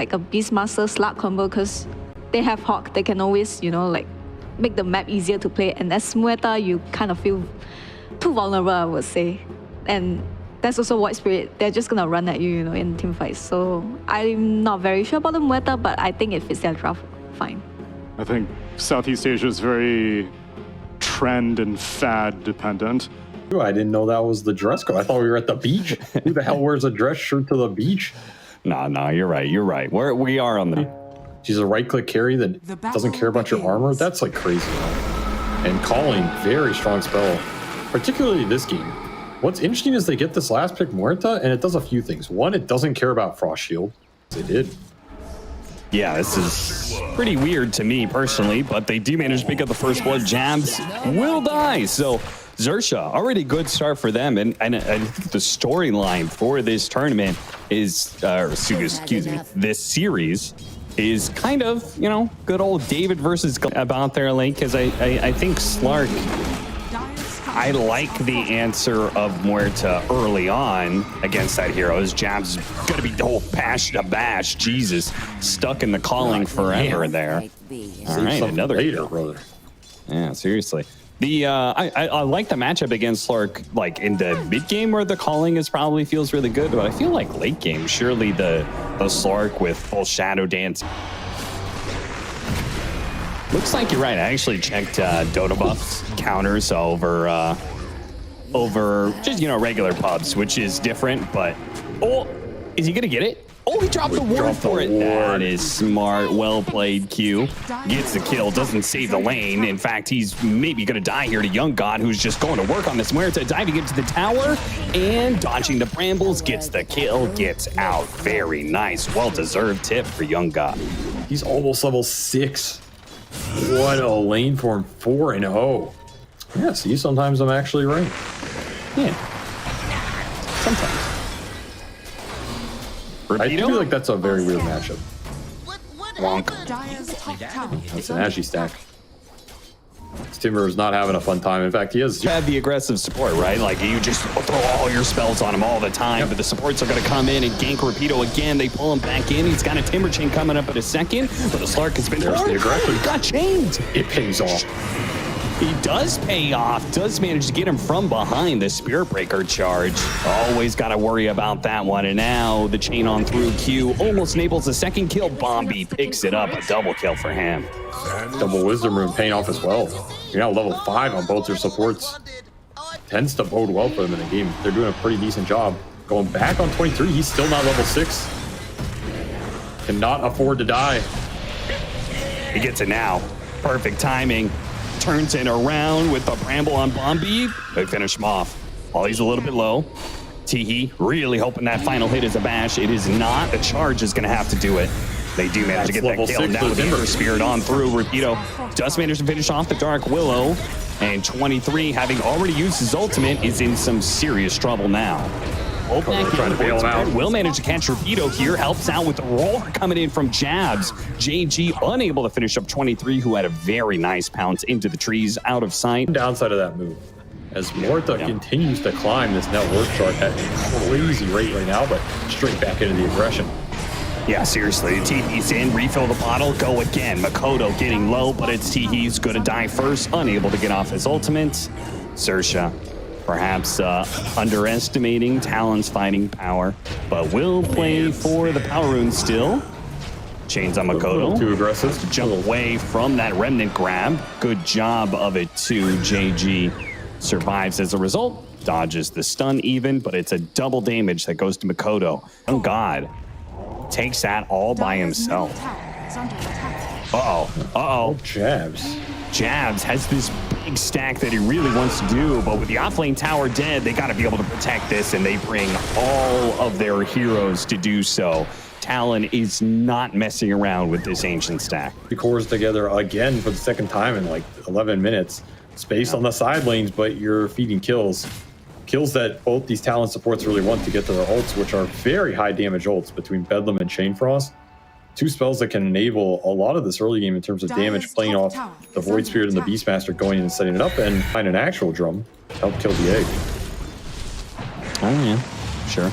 like a Beastmaster Slug combo because they have Hawk. They can always, you know, like make the map easier to play. And as Muerta, you kind of feel too vulnerable, I would say. And that's also Void Spirit. They're just gonna run at you, you know, in team fights. So I'm not very sure about the Muerta, but I think it fits their draft fine. I think Southeast Asia is very trend and fad dependent. I didn't know that was the dress code. I thought we were at the beach. Who the hell wears a dress shirt to the beach? No, you're right. You're right. We are on the... She's a right-click carry that doesn't care about your armor. That's like crazy. And calling, very strong spell, particularly this game. What's interesting is they get this last pick, Muerta, and it does a few things. One, it doesn't care about Frost Shield. They did. Yeah, this is pretty weird to me personally, but they do manage to pick up the first blood. Jabs will die. So XERXIA, already good start for them. And I think the storyline for this tournament is, excuse me, this series is kind of, you know, good old David versus about their lane, because I think Slark, I like the answer of Muerta early on against that hero. His Jab's gonna be the whole bash, Jesus, stuck in the calling forever there. All right, another later, brother. Yeah, seriously. The I like the matchup against Slark, like in the mid game where the calling is probably feels really good, but I feel like late game, surely the Slark with full Shadow Dance. Looks like you're right. I actually checked Dota buffs counters over just, you know, regular pubs, which is different, but oh, is he gonna get it? Oh, he dropped the ward for it. That is smart. Well played, Q. Gets the kill, doesn't save the lane. In fact, he's maybe gonna die here to Young God, who's just going to work on this Muerta, diving into the tower and dodging the brambles, gets the kill, gets out. Very nice. Well-deserved tip for Young God. He's almost level 6. What a lane for him, 4-0. Yeah, see, sometimes I'm actually right. Yeah. Sometimes. I feel like that's a very weird matchup. Wonk. That's an Agi stack. This Timber is not having a fun time. In fact, he has had the aggressive support, right? Like you just throw all your spells on him all the time, but the supports are going to come in and gank Rapido again. They pull him back in. He's got a Timber Chain coming up in a second, but the Slark has been the aggression. He got chained. It pays off. He does pay off, does manage to get him from behind the Spirit Breaker charge. Always got to worry about that one. And now the chain on through. Q almost enables a second kill. Bombi picks it up, a double kill for him. Double Wisdom Rune paying off as well. You're now level 5 on both your supports. Tends to bode well for them in the game. They're doing a pretty decent job. Going back on 23, he's still not level 6. Cannot afford to die. He gets it now. Perfect timing. Turns it around with the Bramble on Bombi. They finish him off. While he's a little bit low. Teehee really hoping that final hit is a bash. It is not. The charge is going to have to do it. They do manage to get that kill. Now with Ember Spirit on through. Rapido does manage to finish off the Dark Willow. And 23, having already used his ultimate, is in some serious trouble now. Trying to bail him out. Will manage to catch Rapido here. Helps out with the roar coming in from Jabs. JG unable to finish up 23, who had a very nice pounce into the trees out of sight. Downside of that move, as Muerta continues to climb this net worth chart at a crazy rate right now, but straight back into the aggression. Yeah, seriously. Teehee's in, refill the bottle, go again. Makoto getting low, but it's Teehee's going to die first, unable to get off his ultimate. XERXIA perhaps underestimating Talon's fighting power, but will play for the power rune still. Chains on Makoto. Too aggressive. To jump away from that remnant grab. Good job of it too. JG survives as a result. Dodges the stun even, but it's a double damage that goes to Makoto. Oh God. Takes that all by himself. Uh-oh. Jabs. Jabs has this big stack that he really wants to do, but with the offlane tower dead, they got to be able to protect this, and they bring all of their heroes to do so. Talon is not messing around with this ancient stack. He cores together again for the second time in like 11 minutes. Space on the side lanes, but you're feeding kills. Kills that both these Talon supports really want to get to their ults, which are very high damage ults between Bedlam and Chain Frost. Two spells that can enable a lot of this early game in terms of damage, playing off the Void Spirit and the Beastmaster, going in and setting it up, and find an actual drum to help kill the egg. Oh yeah, sure.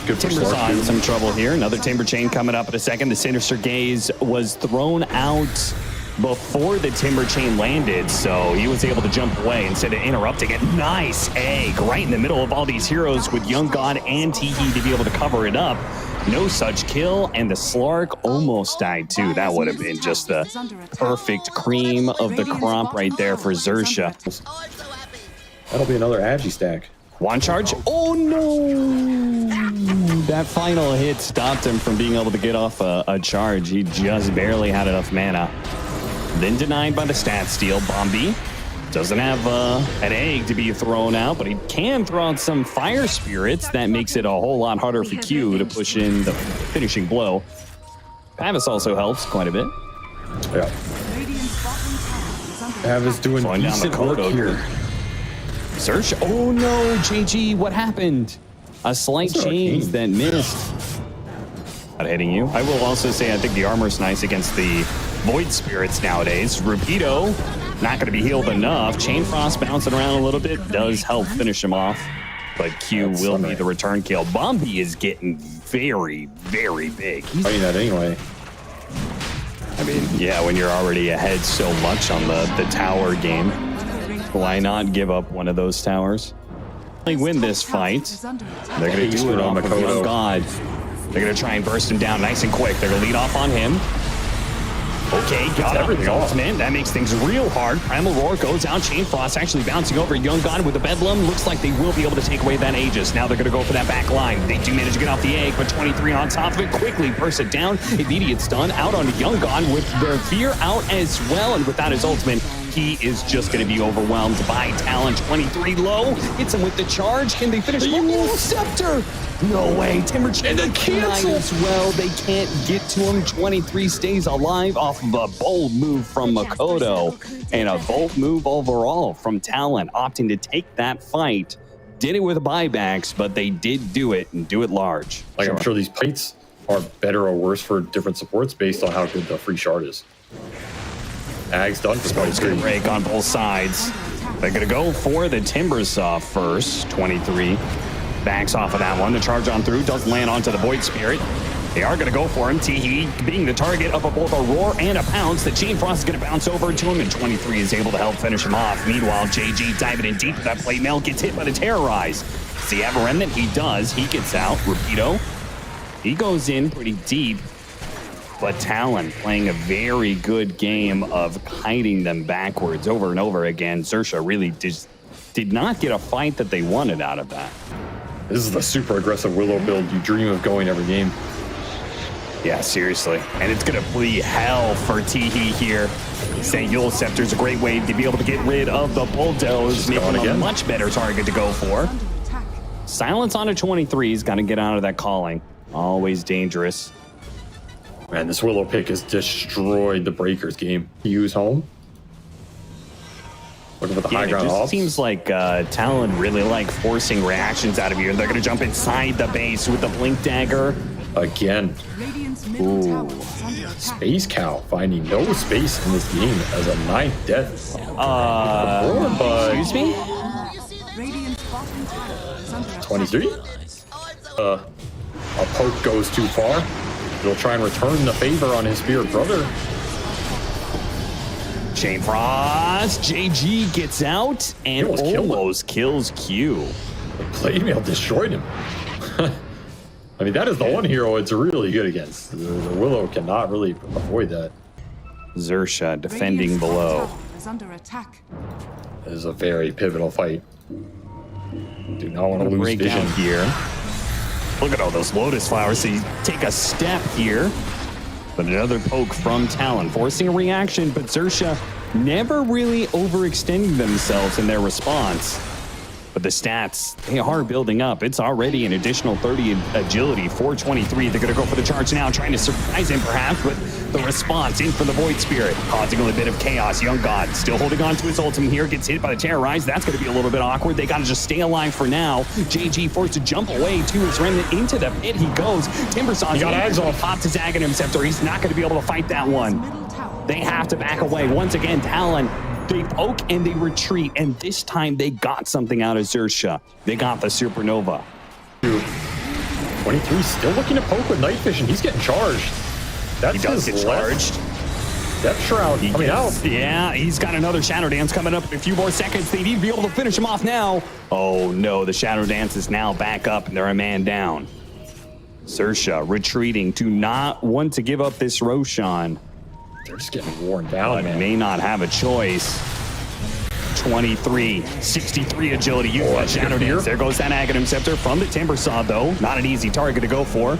Good for Timber's Slark, on too. some trouble here. Another Timber Chain coming up in a second. The Sinister Gaze was thrown out before the Timber Chain landed, so he was able to jump away instead of interrupting it. Nice egg right in the middle of all these heroes with Young God and Teehee to be able to cover it up. No such kill, and the Slark almost died too. That would have been just the perfect cream of the crop right there for XERXIA. That'll be another Agi stack. One charge. Oh no! That final hit stopped him from being able to get off a charge. He just barely had enough mana. Then denied by the stat steal. Bombi doesn't have an egg to be thrown out, but he can throw out some fire spirits. That makes it a whole lot harder for Q to push in the finishing blow. Pavis also helps quite a bit. Yeah. Pavis doing Slowing down the decent work Kodo here. Search. Oh no, JG, what happened? A slight That's change arcane. that missed. Not hitting you. I will also say I think the armor's nice against the Void Spirits nowadays. Rapido, not going to be healed enough. Chain Frost bouncing around a little bit does help finish him off. But Q That's will summer. be the return kill. Bombi is getting very, very big. He's, Fighting that anyway. I mean, yeah, when you're already ahead so much on the tower game, why not give up one of those towers? They win this fight. They're going to do it on off of Makoto. Young God. They're going to try and burst him down nice and quick. They're going to lead off on him. Okay, got everything ultimate. That makes things real hard. Primal Roar goes out. Chain Frost actually bouncing over Young God with a Bedlam. Looks like they will be able to take away that Aegis. Now they're going to go for that back line. They do manage to get off the egg, but 23 on top of it. Quickly bursts it down. Immediate stun out onto Young God with their fear out as well. And without his ultimate, he is just going to be overwhelmed by Talon. 23 low. Hits him with the charge. Can they finish? Oh, Scepter! No way. Timber Chain cancel as well. They can't get to him. 23 stays alive off of a bold move from Makoto and a bold move overall from Talon, opting to take that fight. Did it with buybacks, but they did do it and do it large. Like, I'm sure these plates are better or worse for different supports based on how good the free shard is. Ag's done for It's going to break on both sides. They're going to go for the Timbersaw first. 23 backs off of that one. The charge on through doesn't land onto the Void Spirit. They are going to go for him. Teehee being the target of both a Roar and a Pounce. The Chain Frost is going to bounce over to him, and 23 is able to help finish him off. Meanwhile, JG diving in deep with that plate mail gets hit by the Terrorize. Does he have a remnant? He does. He gets out. Rapido. He goes in pretty deep. But Talon playing a very good game of hiding them backwards over and over again. XERXIA really did not get a fight that they wanted out of that. This is the super aggressive Willow build you dream of going every game. Yeah, seriously. And it's going to be hell for Teehee here. Saying Yule Scepter's a great way to be able to get rid of the Bulldoze, making him a much better target to go for. Silence on a 23. He's got to get out of that calling. Always dangerous. Man, this Willow pick has destroyed the Breakers game. Use home. Looking for the high It ground just off. seems like Talon really like forcing reactions out of you. They're going to jump inside the base with the Blink Dagger. Again. Ooh. Space Cow finding no space in this game as a 9th death. Excuse me? 23? A poke goes too far. It'll try and return the favor on his spirit brother. Chain Frost. JG gets out and almost kills Q. The plate mail destroyed him. I mean, that is the one hero it's really good against. The Willow cannot really avoid that. XERXIA defending below. This is a very pivotal fight. Do not want to lose Break vision out here. Look at all those Lotus Flowers. So you take a step here. But another poke from Talon, forcing a reaction, but XERXIA never really overextending themselves in their response. But the stats, they are building up. It's already an additional 30 agility for 23. They're going to go for the charge now, trying to surprise him perhaps, but the response in for the Void Spirit, causing a little bit of chaos. Young God still holding on to his ultimate here, gets hit by the Terrorize. That's going to be a little bit awkward. They got to just stay alive for now. JG forced to jump away to his remnant. Into the pit he goes. Timbersaw's got Ags off. popped his Aghanim Scepter. He's not going to be able to fight that one. They have to back away. Once again, Talon, they poke and they retreat, and this time they got something out of XERXIA. They got the Supernova. 23 still looking to poke with Night Vision. He's getting charged. That's He does his get charged. Death Shroud coming out. Yeah, he's got another Shadow Dance coming up in a few more seconds. They need to be able to finish him off now. Oh no, the Shadow Dance is now back up and they're a man down. XERXIA retreating to not want to give up this Roshan. They're just getting worn down, But man. may not have a choice. 23, 63 agility. You got Shadow Dance. There goes that Aghanim Scepter from the Timber Saw, though. Not an easy target to go for.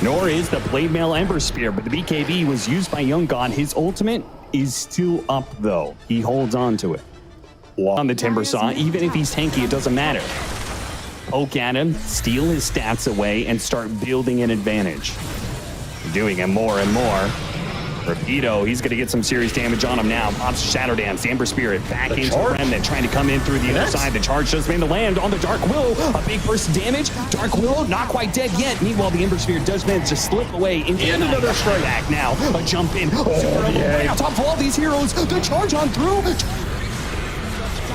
Nor is the Blade Mail Ember Spear, but the BKB was used by Young God. His ultimate is still up, though. He holds on to it. On the Timber Saw, even if he's tanky, it doesn't matter. Poke at him, steal his stats away, and start building an advantage. Doing it more and more. Rapido, he's going to get some serious damage on him now. Pops Shadow Dance, the Ember Spirit back into the Remnant, trying to come in through the other side. The charge does mean to land on the Dark Willow. A big burst of damage. Dark Willow not quite dead yet. Meanwhile, the Ember Spirit does manage to slip away into another strike back now. A jump in. Right on top of all these heroes. The charge on through.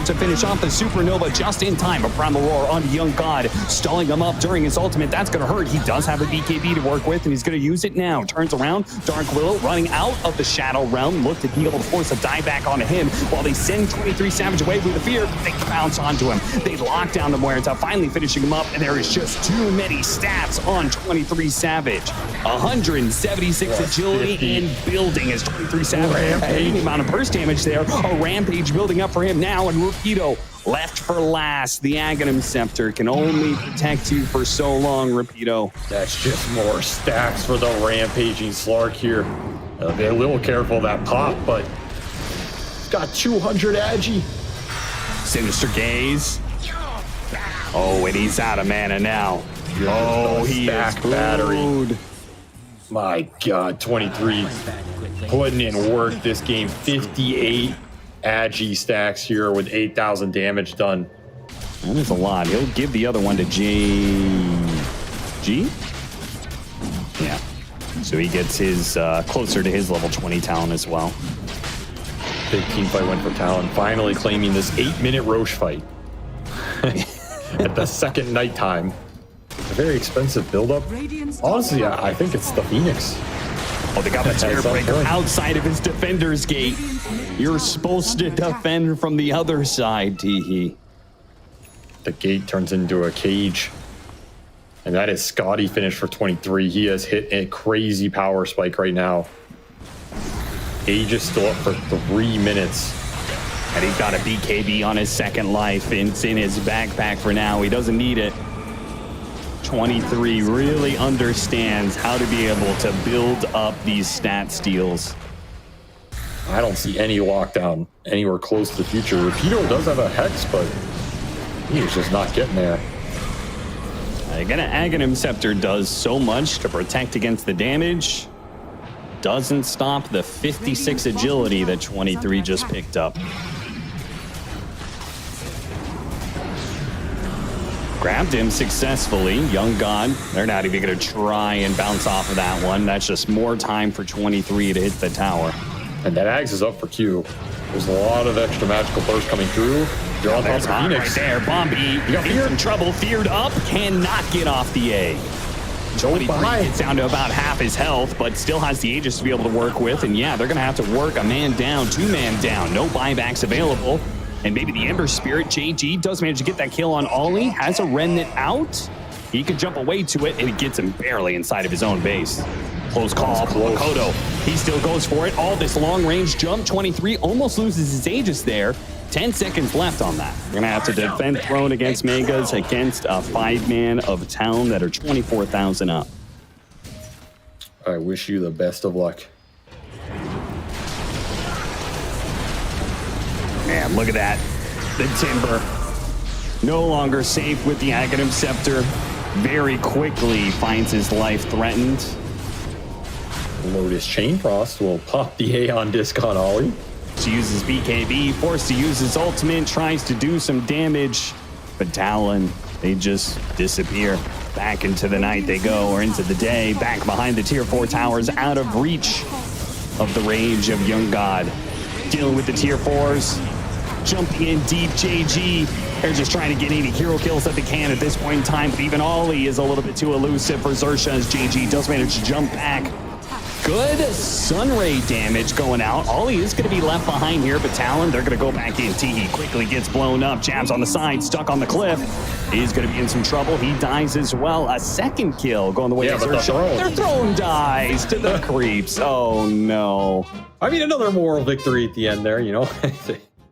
To finish off the Supernova just in time. A Primal Roar on Young God, stalling him up during his ultimate. That's going to hurt. He does have a BKB to work with, and he's going to use it now. Turns around. Dark Willow running out of the Shadow Realm. Look to be able to force a dive back onto him while they send 23 Savage away with the fear. They bounce onto him. They lock down the Muerta, finally finishing him up, and there is just too many stats on 23 Savage. 176 agility and building as 23 Savage. Any amount of burst damage there. A rampage building up for him now, and Rapido left for last. The Aghanim Scepter can only protect you for so long, Rapido. That's just more stacks for the rampaging Slark here. Be a little careful of that pop, but he's got 200 agi. Sinister Gaze. Oh, and he's out of mana now. Oh, he is battery. My God, 23 putting in work this game. 58 agi stacks here with 8,000 damage done. That is a lot. He'll give the other one to G? Yeah. So he gets his closer to his level 20 Talon as well. Big team fight win for Talon, finally claiming this 8-minute Roche fight at the second nighttime. A very expensive buildup. Honestly, I think it's the Phoenix. Oh, they got the Tear Breaker outside of his defender's gate. You're supposed to defend from the other side, Teehee. The gate turns into a cage. And that is Scotty finished for 23. He has hit a crazy power spike right now. Age is still up for 3 minutes. And he's got a BKB on his second life. It's in his backpack for now. He doesn't need it. 23 really understands how to be able to build up these stat steals. I don't see any lockdown anywhere close to the future. Rapido does have a Hex, but he's just not getting there. Again, an Aghanim Scepter does so much to protect against the damage. Doesn't stop the 56 agility that 23 just picked up. Grabbed him successfully. Young God, they're not even going to try and bounce off of that one. That's just more time for 23 to hit the tower. And that Ags is up for Q. There's a lot of extra magical burst coming through. You're on top of Phoenix. Right there, Bombi. You got in some trouble. Feared up. Cannot get off the A. 23 gets down to about half his health, but still has the Aegis to be able to work with. And yeah, they're going to have to work a man down, 2-man down. No buybacks available. And maybe the Ember Spirit, JG, does manage to get that kill on Ollie. Has a Remnant out. He could jump away to it, and it gets him barely inside of his own base. Close call. Makoto, he still goes for it. All this long-range jump. 23 almost loses his Aegis there. 10 seconds left on that. We're going to have to defend throne against Megas against a 5-man of Talon that are 24,000 up. I wish you the best of luck. Man, look at that. The Timber. No longer safe with the Aghanim Scepter. Very quickly finds his life threatened. Lotus Chain Frost will pop the A on disc on Ollie. She uses BKB, forced to use his ultimate, tries to do some damage. But Talon, they just disappear. Back into the night they go, or into the day, back behind the tier 4 towers, out of reach of the rage of Young God. Dealing with the tier 4s. Jumping in deep, JG They're just trying to get any hero kills that they can at this point in time, but even Ollie is a little bit too elusive for XERXIA as JG does manage to jump back. Good Sunray damage going out. Ollie is going to be left behind here, but Talon, they're going to go back in. Teehee quickly gets blown up. Jabs on the side, stuck on the cliff. He's going to be in some trouble. He dies as well. A second kill going the way of XERXIA. Their throne dies to the creeps. Oh, no. I mean, another moral victory at the end there, you know.